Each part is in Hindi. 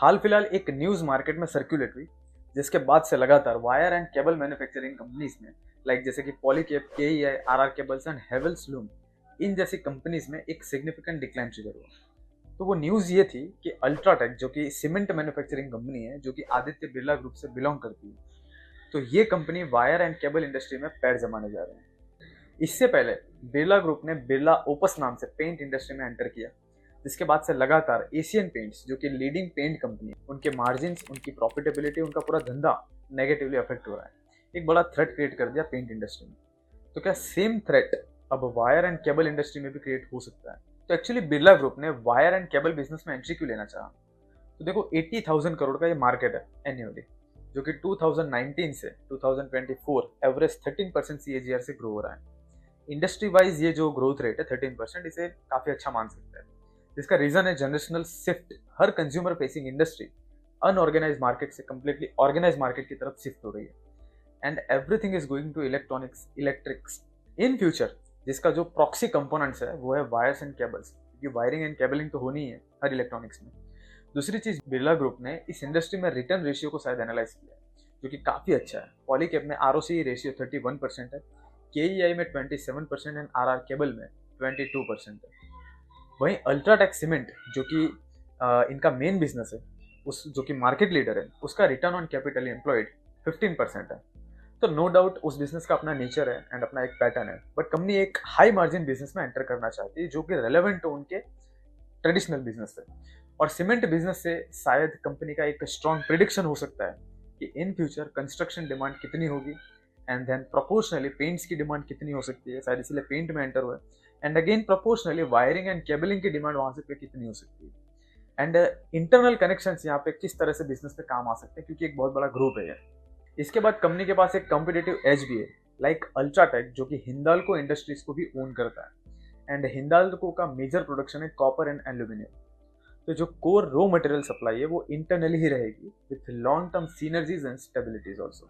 हाल फिलहाल एक न्यूज़ मार्केट में सर्कुलेट हुई, जिसके बाद से लगातार wire and cable manufacturing companies में लाइक जैसे कि पॉलीकेब, केईआई, आरआर केबल्स एंड हेवेल्स लूम, इन जैसी कंपनीज में एक सिग्निफिकेंट डिक्लाइन ट्रिगर हुआ। तो वो न्यूज़ ये थी कि अल्ट्राटेक, जो कि सीमेंट मैन्युफैक्चरिंग कंपनी है, जो कि आदित्य बिरला ग्रुप से बिलोंग करती है, तो ये company wire and cable industry में पैर जमाने जा रहे हैं। इससे पहले बिरला ग्रुप ने बिरला ओपस नाम से पेंट इंडस्ट्री में एंटर किया, जिसके बाद से लगातार एशियन पेंट्स, जो कि लीडिंग पेंट कंपनी है, उनके मार्जिन, उनकी प्रॉफिटेबिलिटी, उनका पूरा धंधा नेगेटिवली अफेक्ट हो रहा है। एक बड़ा थ्रेट क्रिएट कर दिया पेंट इंडस्ट्री में। तो क्या सेम थ्रेट अब वायर एंड केबल इंडस्ट्री में भी क्रिएट हो सकता है? तो एक्चुअली बिरला ग्रुप ने वायर एंड केबल बिजनेस में एंट्री क्यों लेना चाहा? तो देखो, 80,000 करोड़ का ये मार्केट है एन्युअली, जो कि 2019 से 2024 एवरेज 13% CAGR से ग्रो हो रहा है। इंडस्ट्री वाइज ये जो ग्रोथ रेट है 13%, इसे काफी अच्छा मान सकते हैं। जिसका रीजन है जनरेशनल शिफ्ट। हर consumer facing industry unorganised market से कंप्लीटली ऑर्गेनाइज मार्केट की तरफ शिफ्ट हो रही है, and everything is going to electronics, electrics in future. जिसका जो प्रॉक्सी कंपोनेंट्स है वो है वायर्स एंड केबल्स, क्योंकि वायरिंग एंड केबलिंग तो होनी है हर इलेक्ट्रॉनिक्स में। दूसरी चीज, बिरला ग्रुप ने इस इंडस्ट्री में रिटर्न रेशियो को शायद एनालाइज किया है, जो कि काफी अच्छा है। पॉलीकेब में ROCE रेशियो 31% है, केईआई में 27% एंड आरआर केबल में 22% है। वहीं अल्ट्राटेक सीमेंट, जो कि इनका मेन बिजनेस है, उस जो कि मार्केट लीडर है, उसका रिटर्न ऑन कैपिटल एम्प्लॉयड 15% है। तो नो डाउट उस बिजनेस का अपना नेचर है एंड अपना एक पैटर्न है, बट कंपनी एक हाई मार्जिन बिजनेस में एंटर करना चाहती है, जो कि रेलेवेंट हो उनके ट्रेडिशनल बिजनेस से। और सीमेंट बिजनेस से शायद कंपनी का एक स्ट्रॉन्ग प्रिडिक्शन हो सकता है कि इन फ्यूचर कंस्ट्रक्शन डिमांड कितनी होगी, एंड देन प्रोपोर्शनली पेंट्स की डिमांड कितनी हो सकती है, शायद इसलिए पेंट में एंटर हुआ है। And again proportionally wiring and cabling की डिमांड वहां से पे कितनी हो सकती है, एंड इंटरनल कनेक्शंस यहाँ पे किस तरह से बिजनेस पे काम आ सकते हैं, क्योंकि एक बहुत बड़ा ग्रुप है ये। इसके बाद कंपनी के पास एक कॉम्पिटिटिव एज भी है, लाइक अल्ट्राटेक, जो कि हिंदाल्को इंडस्ट्रीज को भी ओन करता है, एंड हिंदाल्को का मेजर प्रोडक्शन है कॉपर एंड एल्यूमिनियम। तो जो कोर रॉ मटेरियल सप्लाई है वो इंटरनली ही रहेगी, with long term synergies and stabilities also.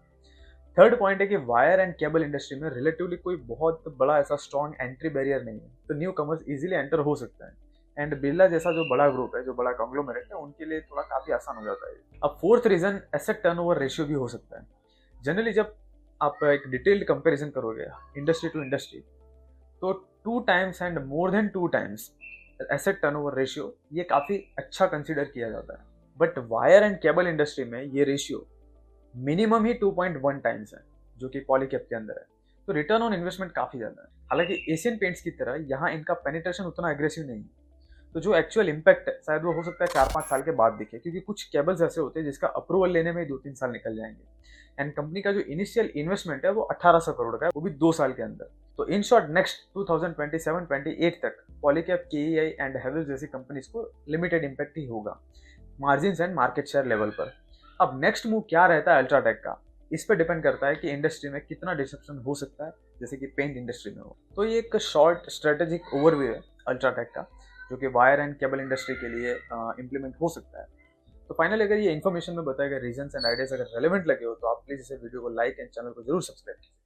Third point है कि वायर एंड केबल इंडस्ट्री में रिलेटिवली कोई बहुत बड़ा ऐसा स्ट्रॉन्ग एंट्री बैरियर नहीं है, तो न्यू कमर्स इजीली एंटर हो सकता है। एंड बिरला जैसा जो बड़ा ग्रुप है, जो बड़ा कॉन्ग्लोमरेट है, उनके लिए थोड़ा काफी आसान हो जाता है। अब fourth reason, asset turnover ratio भी हो सकता है। जनरली जब आप एक डिटेल्ड कंपेरिजन करोगे इंडस्ट्री टू इंडस्ट्री, तो 2 times and more than 2 times asset turnover ratio ये काफी अच्छा कंसिडर किया जाता है। But wire and cable industry में ये रेशियो मिनिमम ही 2.1 टाइम्स है, जो कि पॉलीकैब के अंदर है। तो रिटर्न ऑन इन्वेस्टमेंट काफी ज्यादा है। हालांकि एशियन पेंट्स की तरह यहाँ इनका पेनिट्रेशन उतना एग्रेसिव नहीं है, तो जो एक्चुअल इम्पैक्ट है शायद वो हो सकता है 4-5 साल के बाद दिखे, क्योंकि कुछ केबल्स ऐसे होते हैं जिसका अप्रूवल लेने में 2-3 साल निकल जाएंगे। एंड कंपनी का जो इनिशियल इन्वेस्टमेंट है वो 1800 करोड़ का है, वो भी 2 साल के अंदर। तो इन शॉर्ट नेक्स्ट 2027-28 तक पॉलीकैब, केईआई एंड हेवेल्स जैसी कंपनीज को लिमिटेड इम्पैक्ट ही होगा margin and market share level पर। अब नेक्स्ट मूव क्या रहता है अल्ट्राटेक का, इस पे डिपेंड करता है कि इंडस्ट्री में कितना डिसरप्शन हो सकता है, जैसे कि पेंट इंडस्ट्री में हो। तो ये एक शॉर्ट स्ट्रेटेजिक ओवरव्यू है अल्ट्राटेक का, जो कि वायर एंड केबल इंडस्ट्री के लिए इंप्लीमेंट हो सकता है। तो फाइनली अगर ये इन्फॉर्मेशन में बताए गए रीजंस एंड आइडियाज अगर रेलेवेंट लगे हो, तो आप प्लीज इसे वीडियो को लाइक एंड चैनल को जरूर सब्सक्राइब कीजिए।